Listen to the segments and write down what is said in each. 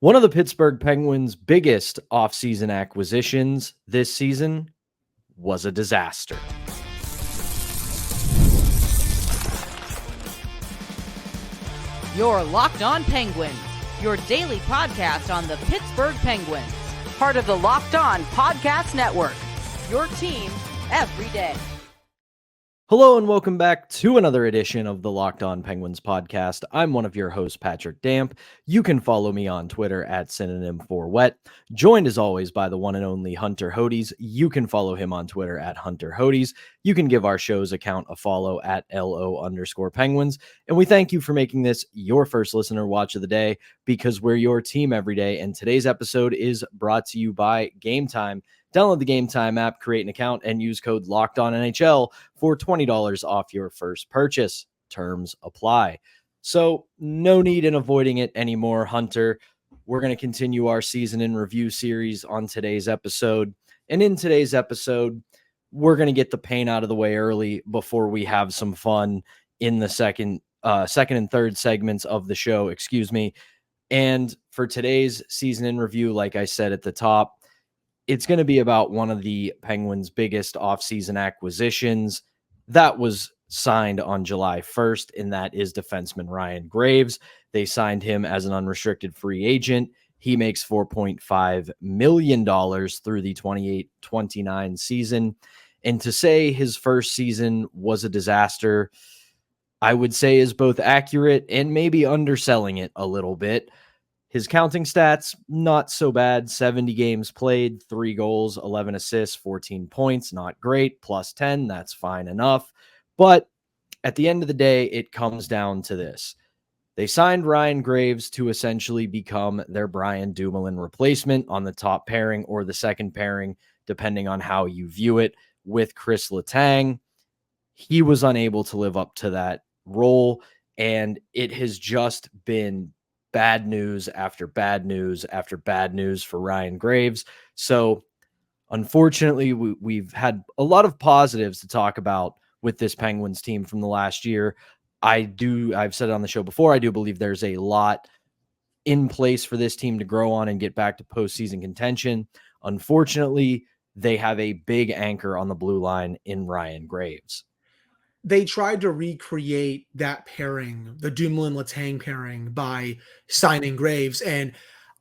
One of the Pittsburgh Penguins' biggest offseason acquisitions this season was a disaster. You're Locked On Penguins, your daily podcast on the Pittsburgh Penguins, part of the Locked On Podcast Network, your team every day. Hello and welcome back to another edition of the Locked On Penguins podcast. I'm one of your hosts, Patrick Damp. You can follow me on Twitter at synonym for wet. Joined as always by the one and only Hunter Hodes. You can follow him on Twitter at Hunter Hodes. You can give our show's account a follow at LO_Penguins. And we thank you for making this your first listener watch of the day because we're your team every day. And today's episode is brought to you by Game Time. Download the Game Time app, create an account, and use code LOCKEDONNHL for $20 off your first purchase. Terms apply. So no need in avoiding it anymore, Hunter. We're going to continue our season in review series on today's episode. And in today's episode, we're going to get the pain out of the way early before we have some fun in the second and third segments of the show, And for today's season in review, like I said at the top, it's going to be about one of the Penguins' biggest offseason acquisitions that was signed on July 1st, and that is defenseman Ryan Graves. They signed him as an unrestricted free agent. He makes $4.5 million through the 28-29 season. And to say his first season was a disaster, I would say is both accurate and maybe underselling it a little bit. His counting stats, not so bad. 70 games played, 3 goals, 11 assists, 14 points. Not great. Plus 10, that's fine enough. But at the end of the day, it comes down to this. They signed Ryan Graves to essentially become their Brian Dumoulin replacement on the top pairing or the second pairing, depending on how you view it, with Chris Letang. He was unable to live up to that role, and it has just been bad news after bad news after bad news for Ryan Graves. So unfortunately, we've had a lot of positives to talk about with this Penguins team from the last year. I've said it on the show before, I do believe there's a lot in place for this team to grow on and get back to postseason contention. Unfortunately, they have a big anchor on the blue line in Ryan Graves. They tried to recreate that pairing, the Dumoulin-Letang pairing, by signing Graves. And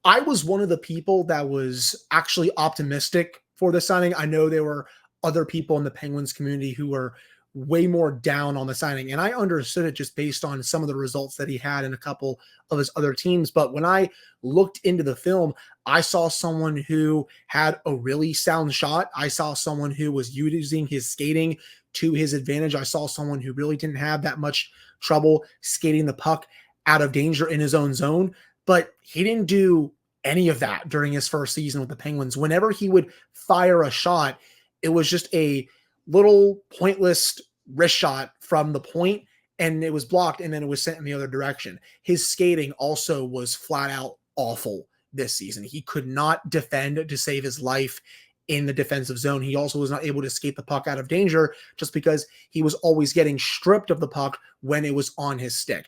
I was one of the people that was actually optimistic for the signing. I know there were other people in the Penguins community who were way more down on the signing. And I understood it just based on some of the results that he had in a couple of his other teams. But when I looked into the film, I saw someone who had a really sound shot. I saw someone who was using his skating to his advantage. I saw someone who really didn't have that much trouble skating the puck out of danger in his own zone, but he didn't do any of that during his first season with the Penguins. Whenever he would fire a shot, it was just a little pointless wrist shot from the point, and it was blocked, and then it was sent in the other direction. His skating also was flat out awful this season. He could not defend to save his life in the defensive zone. He also was not able to skate the puck out of danger just because he was always getting stripped of the puck when it was on his stick.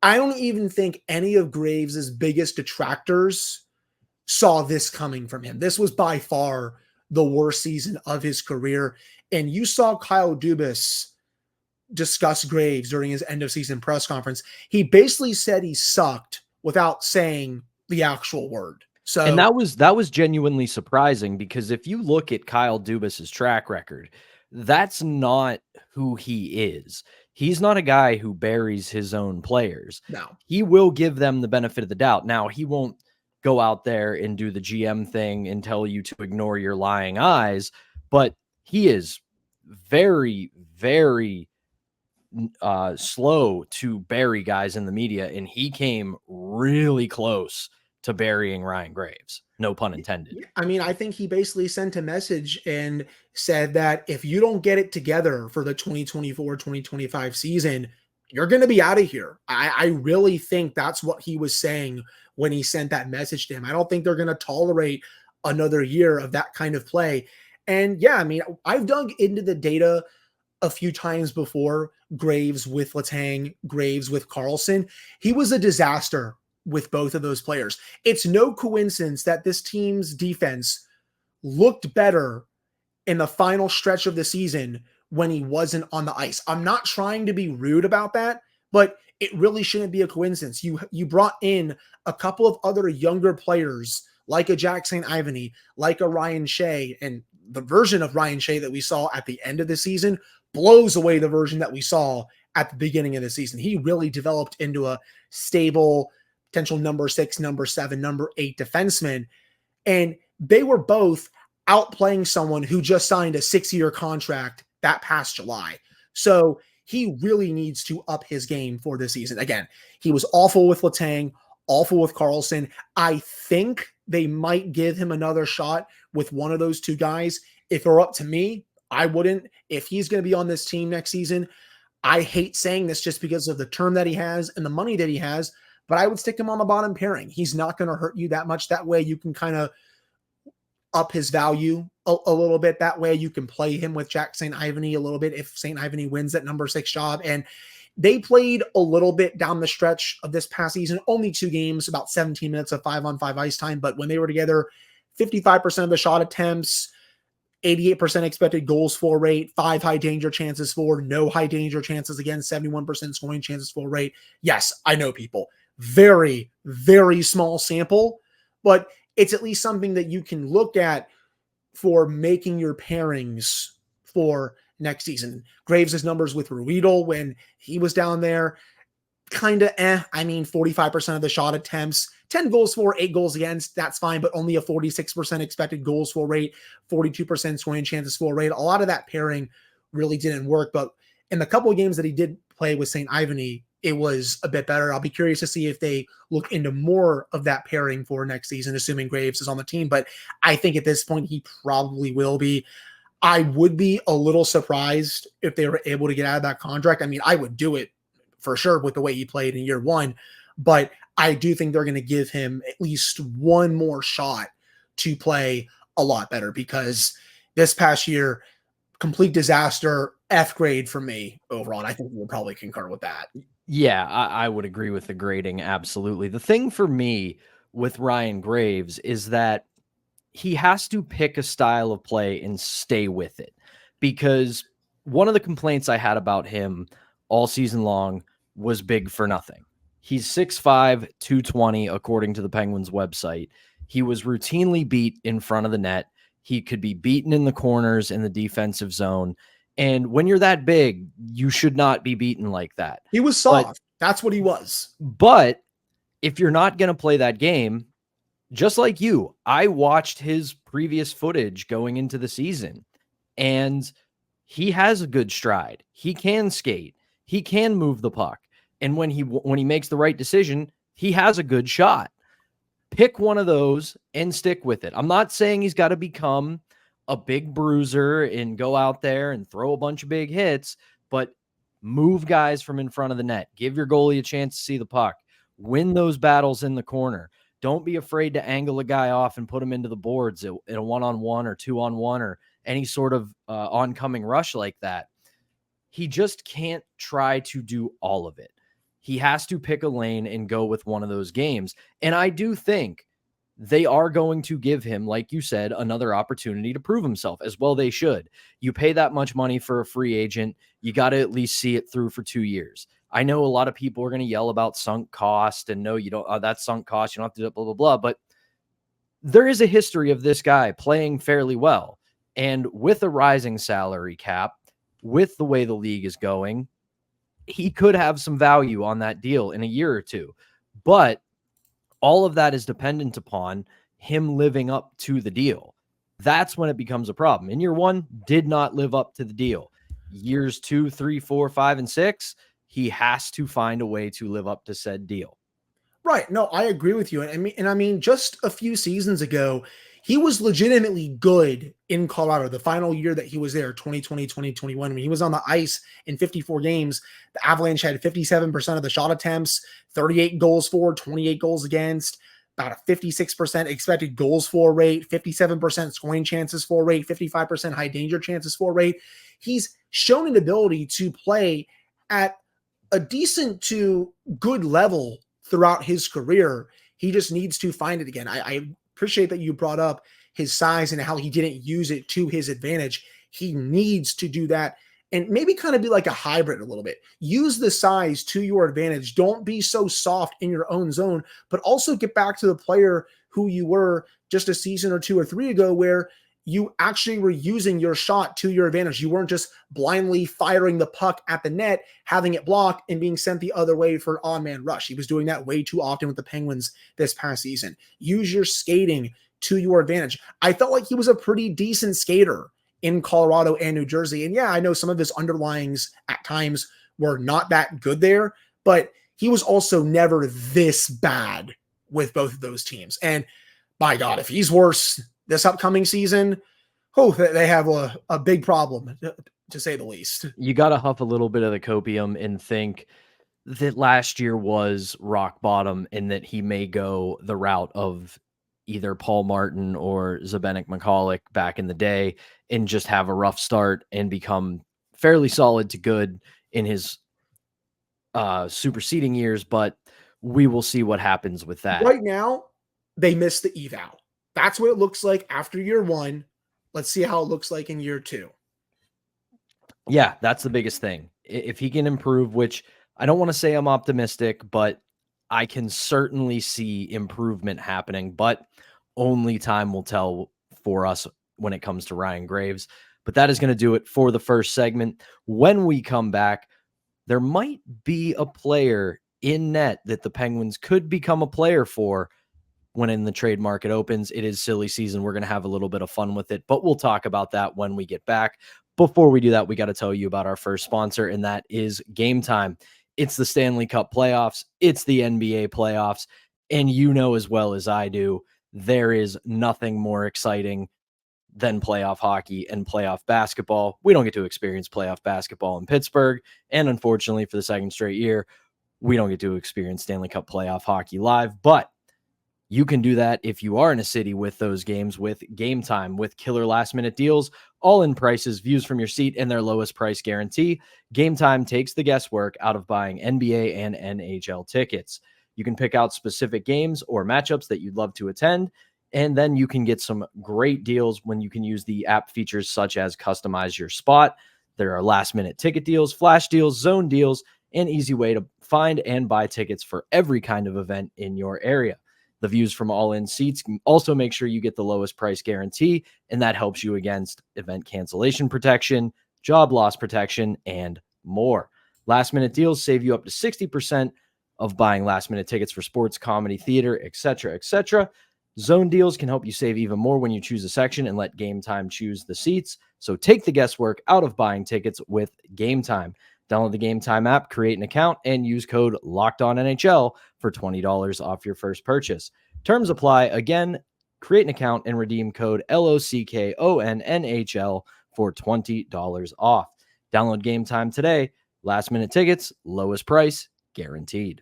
I don't even think any of Graves' biggest detractors saw this coming from him. This was by far the worst season of his career. And you saw Kyle Dubas discuss Graves during his end of season press conference. He basically said he sucked without saying the actual word. So, and that was genuinely surprising because if you look at Kyle Dubas's track record, that's not who he is. He's not a guy who buries his own players. No. He will give them the benefit of the doubt. Now, he won't go out there and do the GM thing and tell you to ignore your lying eyes, but he is very, very slow to bury guys in the media, and he came really close to burying Ryan Graves. No pun intended. I mean, I think he basically sent a message and said that if you don't get it together for the 2024-2025 season, you're going to be out of here. I really think that's what he was saying when he sent that message to him. I don't think they're going to tolerate another year of that kind of play. And yeah, I mean, I've dug into the data a few times before. Graves with Letang, Graves with Carlson. He was a disaster with both of those players. It's no coincidence that this team's defense looked better in the final stretch of the season when he wasn't on the ice. I'm not trying to be rude about that, but it really shouldn't be a coincidence. You brought in a couple of other younger players like a Jack St. Ivany, like a Ryan Shea, and the version of Ryan Shea that we saw at the end of the season blows away the version that we saw at the beginning of the season. He really developed into a stable, potential number 6, number 7, number 8 defenseman. And they were both outplaying someone who just signed a 6-year contract that past July. So he really needs to up his game for this season. Again, he was awful with Letang, awful with Carlson. I think they might give him another shot with one of those two guys. If it were up to me, I wouldn't. If he's going to be on this team next season, I hate saying this just because of the term that he has and the money that he has, but I would stick him on the bottom pairing. He's not going to hurt you that much. That way you can kind of up his value a little bit. That way you can play him with Jack St. Ivany a little bit if St. Ivany wins that number 6 job. And they played a little bit down the stretch of this past season, only 2 games, about 17 minutes of 5-on-5 ice time. But when they were together, 55% of the shot attempts, 88% expected goals for rate, 5 high danger chances for, no high danger chances against, 71% scoring chances for rate. Yes, I know, people. Very, very small sample, but it's at least something that you can look at for making your pairings for next season. Graves' numbers with Ruedel when he was down there, kind of I mean, 45% of the shot attempts, 10 goals for, 8 goals against, that's fine, but only a 46% expected goals for rate, 42% scoring chances for rate. A lot of that pairing really didn't work, but in the couple of games that he did play with St. Ivany, it was a bit better. I'll be curious to see if they look into more of that pairing for next season, assuming Graves is on the team, but I think at this point he probably will be. I would be a little surprised if they were able to get out of that contract. I mean, I would do it for sure with the way he played in year 1, but I do think they're going to give him at least one more shot to play a lot better, because this past year, complete disaster, F grade for me overall. And I think we'll probably concur with that. Yeah, I would agree with the grading. Absolutely. The thing for me with Ryan Graves is that he has to pick a style of play and stay with it, because one of the complaints I had about him all season long was big for nothing. He's 6'5", 220, according to the Penguins website. He was routinely beat in front of the net. He could be beaten in the corners in the defensive zone. And when you're that big, you should not be beaten like that. He was soft. That's what he was. But if you're not going to play that game, just like you, I watched his previous footage going into the season, and he has a good stride. He can skate. He can move the puck. And when he makes the right decision, he has a good shot. Pick one of those and stick with it. I'm not saying he's got to become a big bruiser and go out there and throw a bunch of big hits, but move guys from in front of the net. Give your goalie a chance to see the puck. Win those battles in the corner. Don't be afraid to angle a guy off and put him into the boards in a 1-on-1 or 2-on-1 or any sort of oncoming rush like that. He just can't try to do all of it. He has to pick a lane and go with one of those games. And I do think they are going to give him, like you said, another opportunity to prove himself, as well they should. You pay that much money for a free agent, you got to at least see it through for 2 years. I know a lot of people are going to yell about sunk cost and no, you don't, that's sunk cost, you don't have to do it, blah, blah, blah. But there is a history of this guy playing fairly well. And with a rising salary cap, with the way the league is going, he could have some value on that deal in a year or two. But all of that is dependent upon him living up to the deal. That's when it becomes a problem. In year 1, did not live up to the deal. Years 2, 3, 4, 5, and 6, he has to find a way to live up to said deal. Right. No, I agree with you. And I mean, just a few seasons ago, he was legitimately good in Colorado. The final year that he was there, 2020, 2021, when he was on the ice in 54 games, the Avalanche had 57% of the shot attempts, 38 goals for, 28 goals against, about a 56% expected goals for rate, 57% scoring chances for rate, 55% high danger chances for rate. He's shown an ability to play at a decent to good level throughout his career. He just needs to find it again. I appreciate that you brought up his size and how he didn't use it to his advantage. He needs to do that and maybe kind of be like a hybrid a little bit. Use the size to your advantage. Don't be so soft in your own zone, but also get back to the player who you were just a season or 2 or 3 ago, where you actually were using your shot to your advantage. You weren't just blindly firing the puck at the net, having it blocked, and being sent the other way for an on-man rush. He was doing that way too often with the Penguins this past season. Use your skating to your advantage. I felt like he was a pretty decent skater in Colorado and New Jersey. And yeah, I know some of his underlyings at times were not that good there, but he was also never this bad with both of those teams. And by God, if he's worse this upcoming season, they have a big problem, to say the least. You got to huff a little bit of the copium and think that last year was rock bottom and that he may go the route of either Paul Martin or Zbynek McCulloch back in the day and just have a rough start and become fairly solid to good in his superseding years. But we will see what happens with that. Right now, they missed the eval. That's what it looks like after year 1. Let's see how it looks like in year 2. Yeah, that's the biggest thing. If he can improve, which I don't want to say I'm optimistic, but I can certainly see improvement happening, but only time will tell for us when it comes to Ryan Graves. But that is going to do it for the first segment. When we come back, there might be a player in net that the Penguins could become a player for when in the trade market opens. It is silly season. We're going to have a little bit of fun with it, but we'll talk about that when we get back. Before we do that, we got to tell you about our first sponsor, and that is Game Time. It's the Stanley Cup playoffs. It's the NBA playoffs. And you know as well as I do, there is nothing more exciting than playoff hockey and playoff basketball. We don't get to experience playoff basketball in Pittsburgh. And unfortunately, for the second straight year, we don't get to experience Stanley Cup playoff hockey live. But you can do that if you are in a city with those games with Game Time, with killer last-minute deals, all-in prices, views from your seat, and their lowest price guarantee. Game Time takes the guesswork out of buying NBA and NHL tickets. You can pick out specific games or matchups that you'd love to attend, and then you can get some great deals when you can use the app features such as customize your spot. There are last-minute ticket deals, flash deals, zone deals, and easy way to find and buy tickets for every kind of event in your area. The views from all-in seats can also make sure you get the lowest price guarantee, and that helps you against event cancellation protection, job loss protection, and more. Last-minute deals save you up to 60% of buying last-minute tickets for sports, comedy, theater, etc., etc. Zone deals can help you save even more when you choose a section and let Game Time choose the seats. So take the guesswork out of buying tickets with Game Time. Download the Game Time app, create an account, and use code LOCKEDONNHL for $20 off your first purchase. Terms apply. Again, create an account and redeem code LOCKONNHL for $20 off. Download Game Time today. Last minute tickets, lowest price, guaranteed.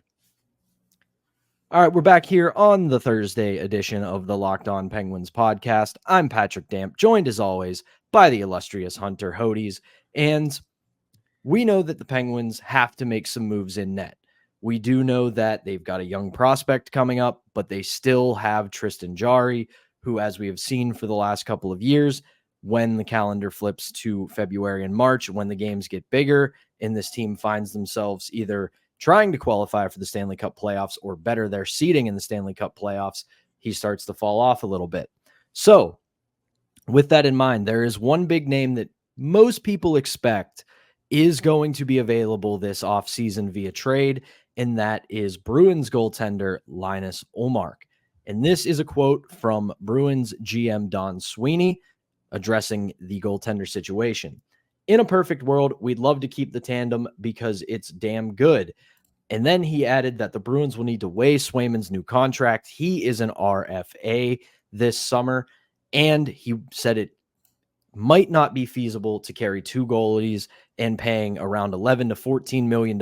All right, we're back here on the Thursday edition of the Locked On Penguins podcast. I'm Patrick Damp, joined as always by the illustrious Hunter Hodes, and we know that the Penguins have to make some moves in net. We do know that they've got a young prospect coming up, but they still have Tristan Jarry, who, as we have seen for the last couple of years, when the calendar flips to February and March, when the games get bigger and this team finds themselves either trying to qualify for the Stanley Cup playoffs or better their seeding in the Stanley Cup playoffs, he starts to fall off a little bit. So with that in mind, there is one big name that most people expect is going to be available this offseason via trade, and that is Bruins goaltender Linus Ullmark. And this is a quote from Bruins GM Don Sweeney addressing the goaltender situation. In a perfect world, we'd love to keep the tandem because it's damn good. And then he added that the Bruins will need to weigh Swayman's new contract. He is an RFA this summer, and he said it might not be feasible to carry 2 goalies and paying around $11 to $14 million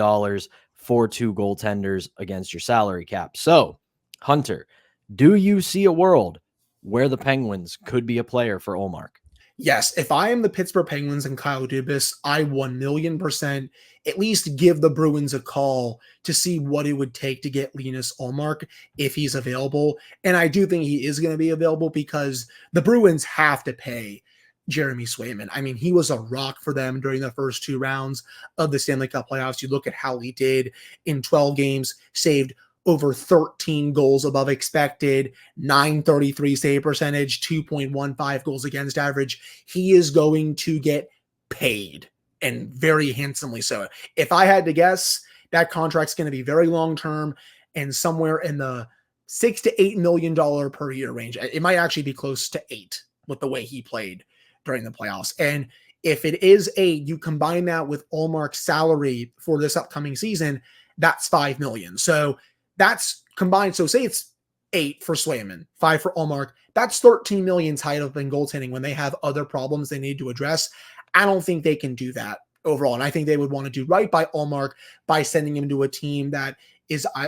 for 2 goaltenders against your salary cap. So, Hunter, do you see a world where the Penguins could be a player for Ullmark? Yes, if I am the Pittsburgh Penguins and Kyle Dubas, I 1,000,000% at least give the Bruins a call to see what it would take to get Linus Ullmark if he's available. And I do think he is going to be available because the Bruins have to pay Jeremy Swayman. I mean, he was a rock for them during the first 2 rounds of the Stanley Cup playoffs. You look at how he did in 12 games, saved over 13 goals above expected, 933 save percentage, 2.15 goals against average. He is going to get paid, and very handsomely so. If I had to guess, that contract's going to be very long-term and somewhere in the $6 to $8 million per year range. It might actually be close to 8 with the way he played during the playoffs. And if it is 8, you combine that with Ullmark's salary for this upcoming season, that's $5 million. So that's combined. So say it's 8 for Swayman, 5 for Ullmark. That's 13 million tied up in goaltending when they have other problems they need to address. I don't think they can do that overall. And I think they would want to do right by Ullmark by sending him to a team that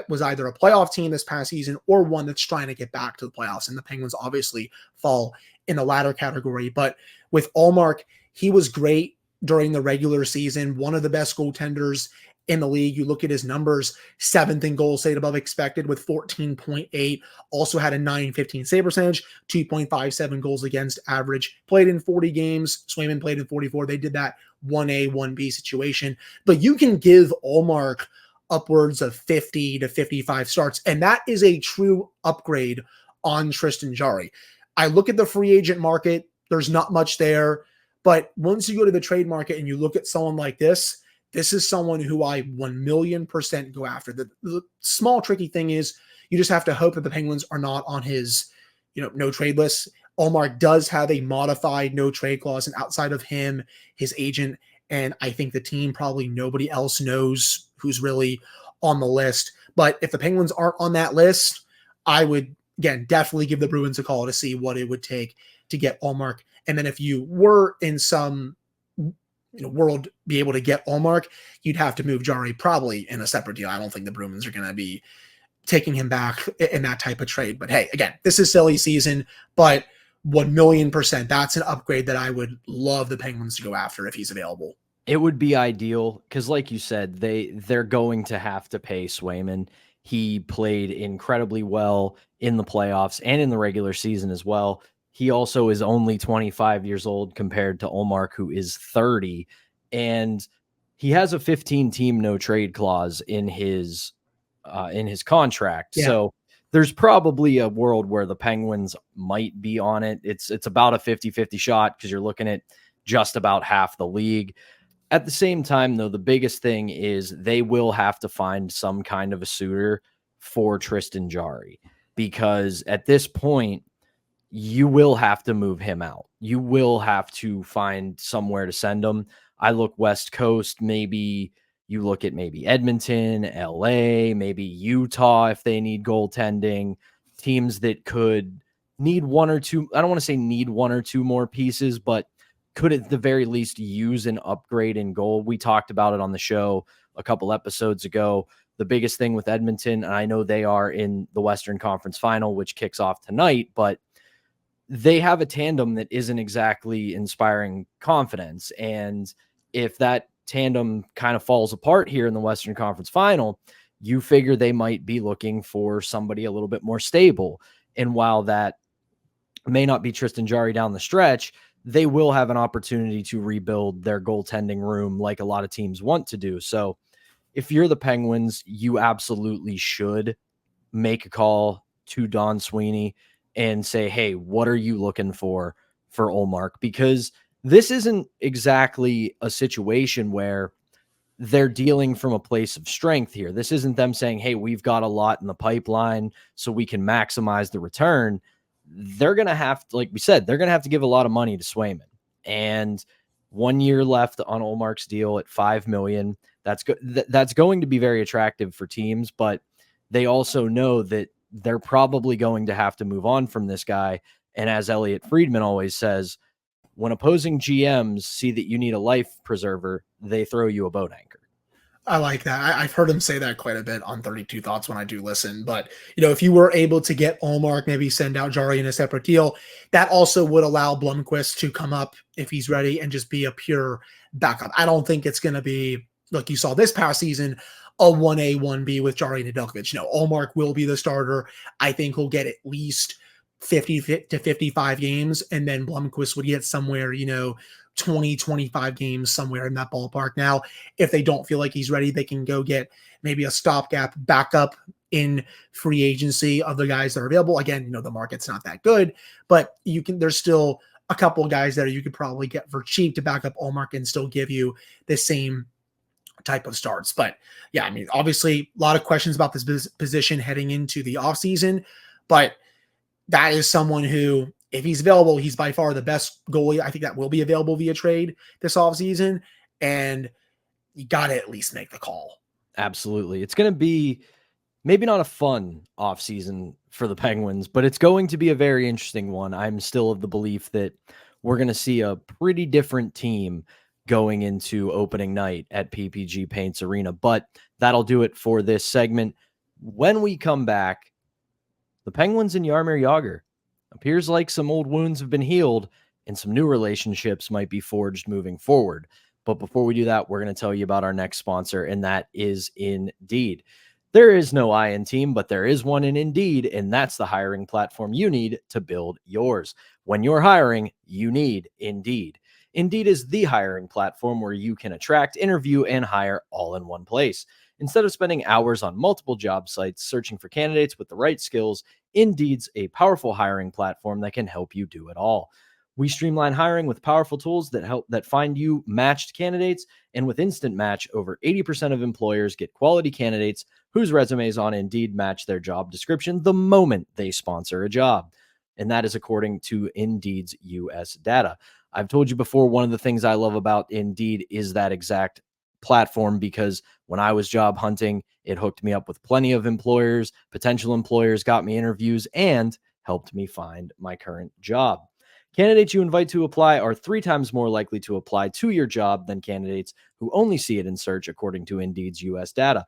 was either a playoff team this past season or one that's trying to get back to the playoffs. And the Penguins obviously fall in the latter category. But with Ullmark, he was great during the regular season, one of the best goaltenders in the league. You look at his numbers, 7th in goals saved above expected with 14.8, also had a 915 save percentage, 2.57 goals against average, played in 40 games. Swayman played in 44. They did that 1A, 1B situation, but you can give Ullmark upwards of 50 to 55 starts. And that is a true upgrade on Tristan Jarry. I look at the free agent market. There's not much there, but once you go to the trade market and you look at someone like this is someone who I 1,000,000% go after. The small tricky thing is you just have to hope that the Penguins are not on his, no trade list. Ullmark does have a modified no trade clause, and outside of him, his agent, and I think the team, probably nobody else knows who's really on the list. But if the Penguins aren't on that list, I would, again, definitely give the Bruins a call to see what it would take to get Ullmark. And then if you were in some world be able to get Ullmark, you'd have to move Jarry probably in a separate deal. I don't think the Bruins are going to be taking him back in that type of trade. But hey, again, this is silly season, but 1,000,000%, that's an upgrade that I would love the Penguins to go after if he's available. It would be ideal because, like you said, they're going to have to pay Swayman. He played incredibly well in the playoffs and in the regular season as well. He also is only 25 years old compared to Ullmark, who is 30. And he has a 15-team no-trade clause in his contract. Yeah. So there's probably a world where the Penguins might be on it. It's about a 50-50 shot because you're looking at just about half the league. At the same time, though, the biggest thing is they will have to find some kind of a suitor for Tristan Jarry, because at this point, you will have to move him out. You will have to find somewhere to send him. I look West Coast, maybe you look at maybe Edmonton, LA, maybe Utah if they need goaltending, teams that could need one or two. I don't want to say need one or two more pieces, but could at the very least use an upgrade in goal. We talked about it on the show a couple episodes ago. The biggest thing with Edmonton, and I know they are in the Western Conference Final, which kicks off tonight, but they have a tandem that isn't exactly inspiring confidence. And if that tandem kind of falls apart here in the Western Conference Final, you figure they might be looking for somebody a little bit more stable. And while that may not be Tristan Jarry down the stretch, they will have an opportunity to rebuild their goaltending room like a lot of teams want to do. So if you're the Penguins, you absolutely should make a call to Don Sweeney and say, hey, what are you looking for Ullmark? Because this isn't exactly a situation where they're dealing from a place of strength here. This isn't them saying, hey, we've got a lot in the pipeline so we can maximize the return. They're going to have to, like we said, they're going to have to give a lot of money to Swayman. And 1 year left on Ullmark's deal at $5 million. That's going to be very attractive for teams, but they also know that they're probably going to have to move on from this guy. And as Elliot Friedman always says, when opposing GMs see that you need a life preserver, they throw you a boat anchor. I like that. I've heard him say that quite a bit on 32 Thoughts when I do listen. But, if you were able to get Ullmark, maybe send out Jarry in a separate deal, that also would allow Blomqvist to come up if he's ready and just be a pure backup. I don't think it's going to be, like you saw this past season, a 1A, 1B with Jarry Nedeljkovic. Ullmark will be the starter. I think he'll get at least 50 to 55 games, and then Blomqvist would get somewhere, 20, 25 games somewhere in that ballpark. Now, if they don't feel like he's ready, they can go get maybe a stopgap backup in free agency of the guys that are available. Again, the market's not that good, but there's still a couple of guys that you could probably get for cheap to back up Ullmark and still give you the same type of starts. But yeah, obviously a lot of questions about this position heading into the offseason, but that is someone who, if he's available, he's by far the best goalie. I think that will be available via trade this offseason, and you got to at least make the call. Absolutely. It's going to be maybe not a fun offseason for the Penguins, but it's going to be a very interesting one. I'm still of the belief that we're going to see a pretty different team going into opening night at PPG Paints Arena, but that'll do it for this segment. When we come back, the Penguins and Jaromir Jagr. Appears like some old wounds have been healed and some new relationships might be forged moving forward. But before we do that, we're going to tell you about our next sponsor, and that is Indeed. There is no I in team, but there is one in Indeed, and that's the hiring platform you need to build yours. When you're hiring, you need Indeed. Indeed is the hiring platform where you can attract, interview, and hire all in one place. Instead of spending hours on multiple job sites searching for candidates with the right skills, Indeed's a powerful hiring platform that can help you do it all. We streamline hiring with powerful tools that find you matched candidates, and with Instant Match, over 80% of employers get quality candidates whose resumes on Indeed match their job description the moment they sponsor a job. And that is according to Indeed's US data. I've told you before, one of the things I love about Indeed is that exact platform, because when I was job hunting, it hooked me up with plenty of employers, potential employers, got me interviews, and helped me find my current job. Candidates you invite to apply are 3 times more likely to apply to your job than candidates who only see it in search, according to Indeed's US data.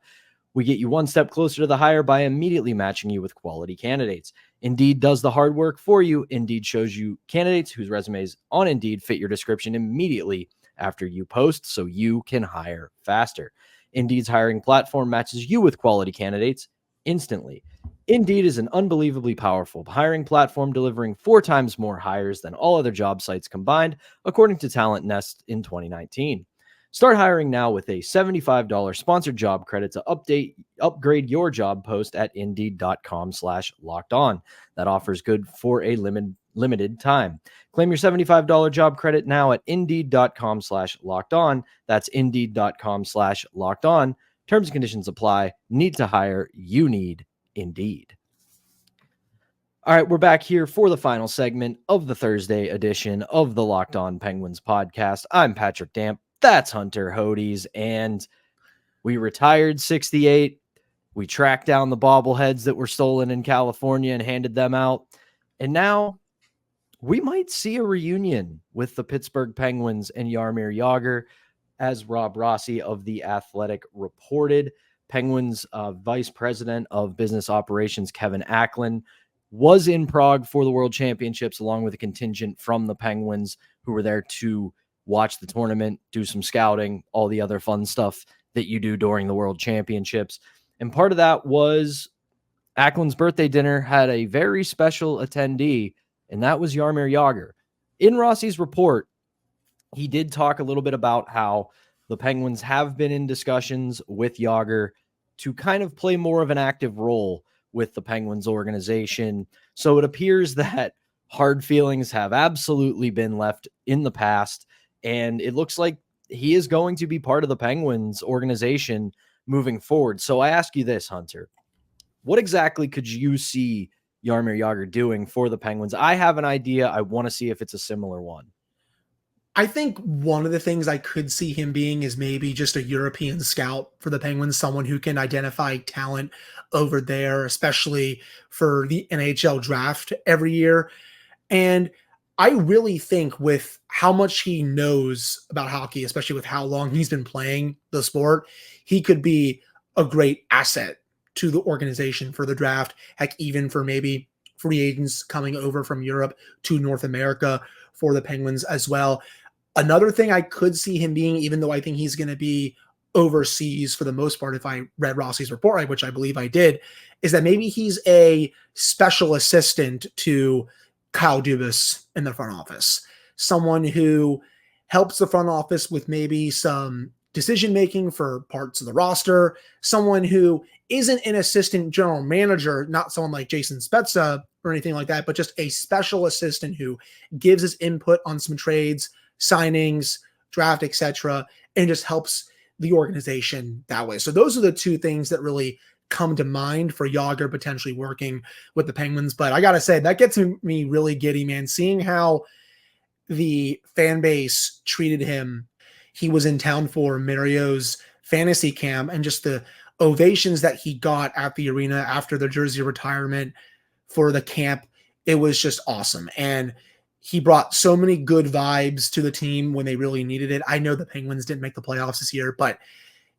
We get you one step closer to the hire by immediately matching you with quality candidates. Indeed does the hard work for you. Indeed shows you candidates whose resumes on Indeed fit your description immediately after you post, so you can hire faster. Indeed's hiring platform matches you with quality candidates instantly. Indeed is an unbelievably powerful hiring platform, delivering 4 times more hires than all other job sites combined, according to Talent Nest in 2019. Start hiring now with a $75 sponsored job credit to upgrade your job post at Indeed.com/lockedon. That offer's good for a limited time. Claim your $75 job credit now at Indeed.com/lockedon. That's Indeed.com/lockedon. Terms and conditions apply. Need to hire? You need Indeed. All right, we're back here for the final segment of the Thursday edition of the Locked On Penguins podcast. I'm Patrick Damp. That's Hunter Hodes, and we retired 68. We tracked down the bobbleheads that were stolen in California and handed them out. And now we might see a reunion with the Pittsburgh Penguins and Jaromir Jagr, as Rob Rossi of The Athletic reported. Penguins Vice President of Business Operations, Kevin Acklin, was in Prague for the World Championships, along with a contingent from the Penguins who were there to watch the tournament, do some scouting, all the other fun stuff that you do during the World Championships. And part of that was Acklin's birthday dinner had a very special attendee, and that was Jaromir Jagr. In Rossi's report, he did talk a little bit about how the Penguins have been in discussions with Jagr to kind of play more of an active role with the Penguins organization. So it appears that hard feelings have absolutely been left in the past, and it looks like he is going to be part of the Penguins organization moving forward. So I ask you this, Hunter, what exactly could you see Jaromir Jagr doing for the Penguins? I have an idea. I want to see if it's a similar one. I think one of the things I could see him being is maybe just a European scout for the Penguins, someone who can identify talent over there, especially for the NHL draft every year. And I really think with how much he knows about hockey, especially with how long he's been playing the sport, he could be a great asset to the organization for the draft. Heck, even for maybe free agents coming over from Europe to North America for the Penguins as well. Another thing I could see him being, even though I think he's going to be overseas for the most part, if I read Rossi's report right, which I believe I did, is that maybe he's a special assistant to Kyle Dubas in the front office, someone who helps the front office with maybe some decision making for parts of the roster, someone who isn't an assistant general manager, not someone like Jason Spezza or anything like that, but just a special assistant who gives his input on some trades, signings, draft, etc., and just helps the organization that way. So those are the two things that really come to mind for Jagr potentially working with the Penguins. But I got to say, that gets me really giddy, man. Seeing how the fan base treated him. He was in town for Mario's fantasy camp, and just the ovations that he got at the arena after the jersey retirement for the camp, it was just awesome. And he brought so many good vibes to the team when they really needed it. I know the Penguins didn't make the playoffs this year, but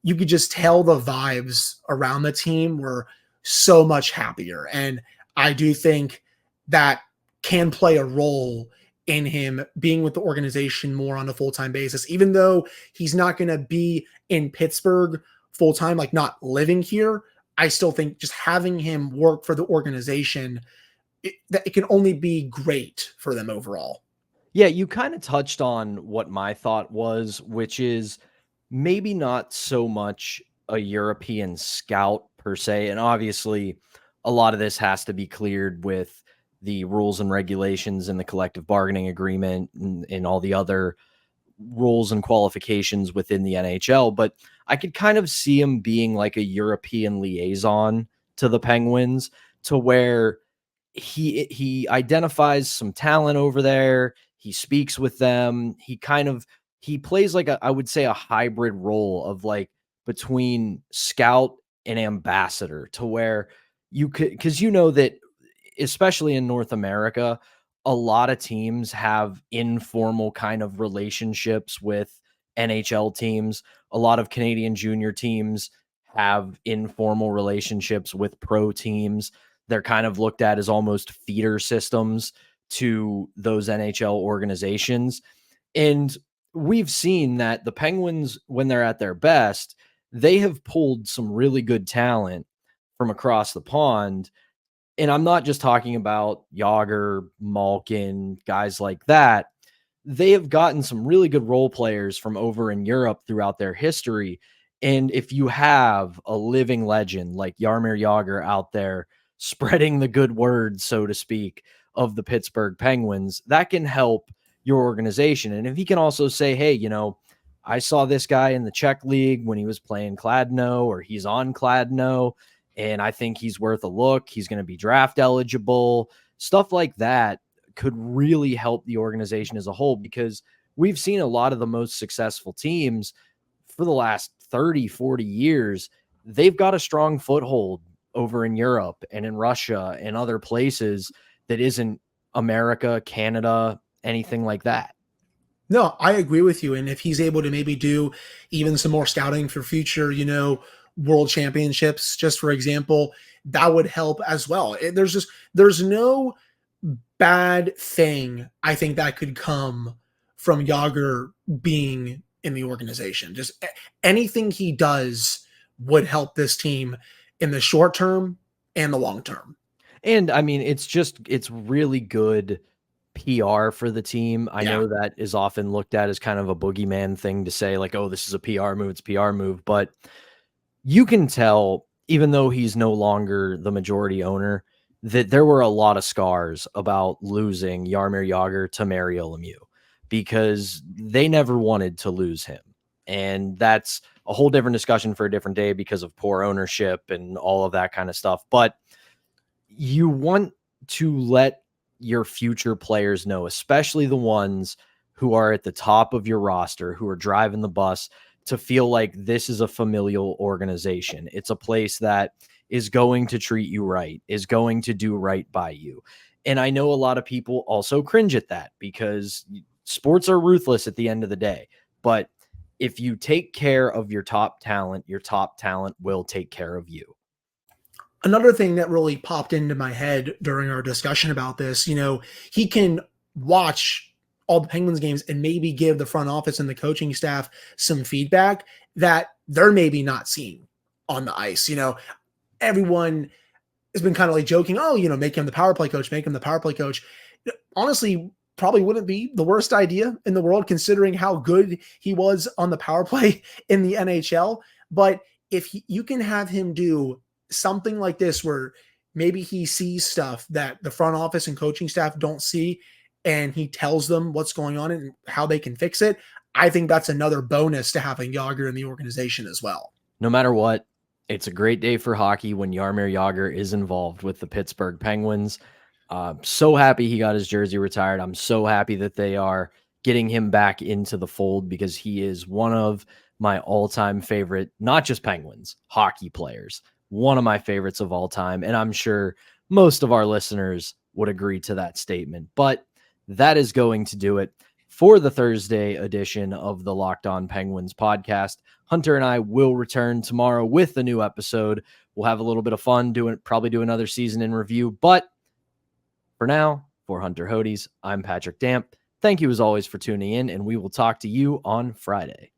you could just tell the vibes around the team were so much happier. And I do think that can play a role in him being with the organization more on a full-time basis, even though he's not going to be in Pittsburgh full-time, like not living here. I still think just having him work for the organization, it can only be great for them overall. Yeah, you kind of touched on what my thought was, which is maybe not so much a European scout per se. And obviously, a lot of this has to be cleared with the rules and regulations and the collective bargaining agreement and all the other rules and qualifications within the NHL. But I could kind of see him being like a European liaison to the Penguins, to where he identifies some talent over there. He speaks with them. He plays like I would say a hybrid role of like between scout and ambassador, to where you could, because you know that especially in North America, a lot of teams have informal kind of relationships with NHL teams. A lot of Canadian junior teams have informal relationships with pro teams. They're kind of looked at as almost feeder systems to those NHL organizations. And we've seen that the Penguins, when they're at their best, they have pulled some really good talent from across the pond. And I'm not just talking about Jagr, Malkin, guys like that. They have gotten some really good role players from over in Europe throughout their history. And if you have a living legend like Jaromir Jagr out there spreading the good word, so to speak, of the Pittsburgh Penguins, that can help your organization. And if he can also say, hey, I saw this guy in the Czech league when he was playing Kladno, or he's on Kladno, and I think he's worth a look. He's going to be draft eligible. Stuff like that could really help the organization as a whole, because we've seen a lot of the most successful teams for the last 30, 40 years. They've got a strong foothold over in Europe and in Russia and other places that isn't America, Canada, anything like that. No, I agree with you. And if he's able to maybe do even some more scouting for future, world championships, just for example, that would help as well. There's no bad thing I think that could come from Jagr being in the organization. Just anything he does would help this team in the short term and the long term. And I mean, it's really good PR for the team. I know that is often looked at as kind of a boogeyman thing to say, like, oh, this is a PR move, it's a PR move. But you can tell, even though he's no longer the majority owner, that there were a lot of scars about losing Jaromir Jagr to Mario Lemieux, because they never wanted to lose him. And that's a whole different discussion for a different day because of poor ownership and all of that kind of stuff. But you want to let your future players know, especially the ones who are at the top of your roster, who are driving the bus, to feel like this is a familial organization. It's a place that is going to treat you right, is going to do right by you. And I know a lot of people also cringe at that because sports are ruthless at the end of the day. But if you take care of your top talent will take care of you. Another thing that really popped into my head during our discussion about this, he can watch all the Penguins games and maybe give the front office and the coaching staff some feedback that they're maybe not seeing on the ice. Everyone has been kind of like joking, make him the power play coach, make him the power play coach. Honestly, probably wouldn't be the worst idea in the world considering how good he was on the power play in the NHL. But if you can have him do something like this where maybe he sees stuff that the front office and coaching staff don't see and he tells them what's going on and how they can fix it, I think that's another bonus to having Jagr in the organization as well. No matter what, it's a great day for hockey when Jaromir Jagr is involved with the Pittsburgh Penguins. So happy he got his jersey retired. I'm so happy that they are getting him back into the fold because he is one of my all-time favorite, not just Penguins, hockey players. One of my favorites of all time. And I'm sure most of our listeners would agree to that statement. But that is going to do it for the Thursday edition of the Locked On Penguins podcast. Hunter and I will return tomorrow with a new episode. We'll have a little bit of fun probably do another season in review. But for now, for Hunter Hodes, I'm Patrick Damp. Thank you as always for tuning in, and we will talk to you on Friday.